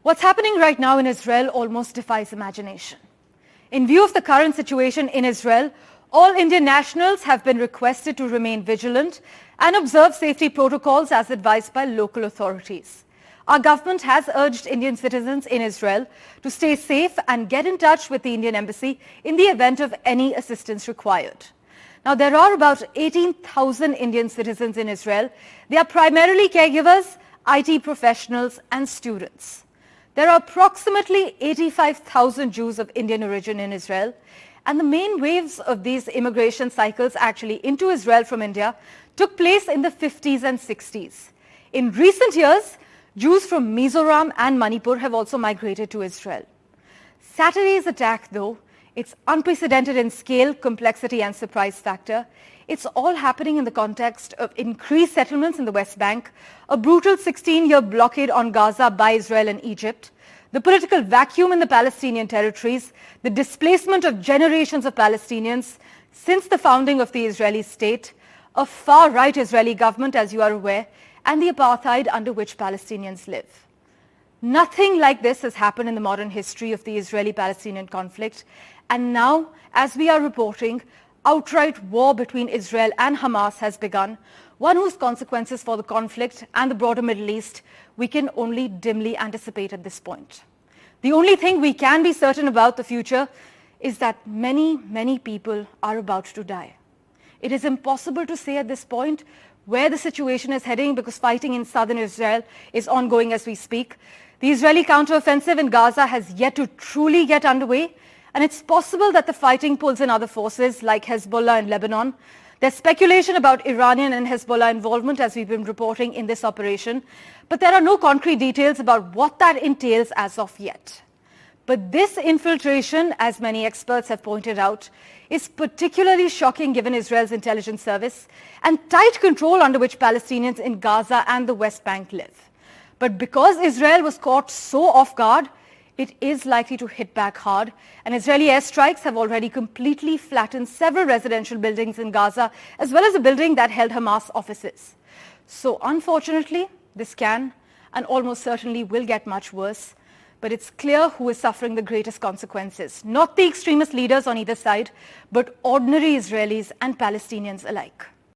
What's happening right now in Israel almost defies imagination. In view of the current situation in Israel, all Indian nationals have been requested to remain vigilant and observe safety protocols as advised by local authorities. Our government has urged Indian citizens in Israel to stay safe and get in touch with the Indian embassy in the event of any assistance required. Now, there are about 18,000 Indian citizens in Israel. They are primarily caregivers, IT professionals, and students. There are approximately 85,000 Jews of Indian origin in Israel, and the main waves of these immigration cycles actually into Israel from India took place in the 50s and 60s. In recent years, Jews from Mizoram and Manipur have also migrated to Israel. Saturday's attack, though, it's unprecedented in scale, complexity, and surprise factor. It's all happening in the context of increased settlements in the West Bank, a brutal 16-year blockade on Gaza by Israel and Egypt, the political vacuum in the Palestinian territories, the displacement of generations of Palestinians since the founding of the Israeli state, a far-right Israeli government, as you are aware, and the apartheid under which Palestinians live. Nothing like this has happened in the modern history of the Israeli-Palestinian conflict, and now, as we are reporting, outright war between Israel and Hamas has begun, one whose consequences for the conflict and the broader Middle East we can only dimly anticipate at this point. The only thing we can be certain about the future is that many, many people are about to die. It is impossible to say at this point where the situation is heading because fighting in southern Israel is ongoing as we speak. The Israeli counteroffensive in Gaza has yet to truly get underway, and it's possible that the fighting pulls in other forces like Hezbollah in Lebanon. There's speculation about Iranian and Hezbollah involvement, as we've been reporting in this operation, but there are no concrete details about what that entails as of yet. But this infiltration, as many experts have pointed out, is particularly shocking given Israel's intelligence service and tight control under which Palestinians in Gaza and the West Bank live. But because Israel was caught so off guard, it is likely to hit back hard, and Israeli airstrikes have already completely flattened several residential buildings in Gaza, as well as a building that held Hamas offices. So unfortunately, this can and almost certainly will get much worse, but it's clear who is suffering the greatest consequences. Not the extremist leaders on either side, but ordinary Israelis and Palestinians alike.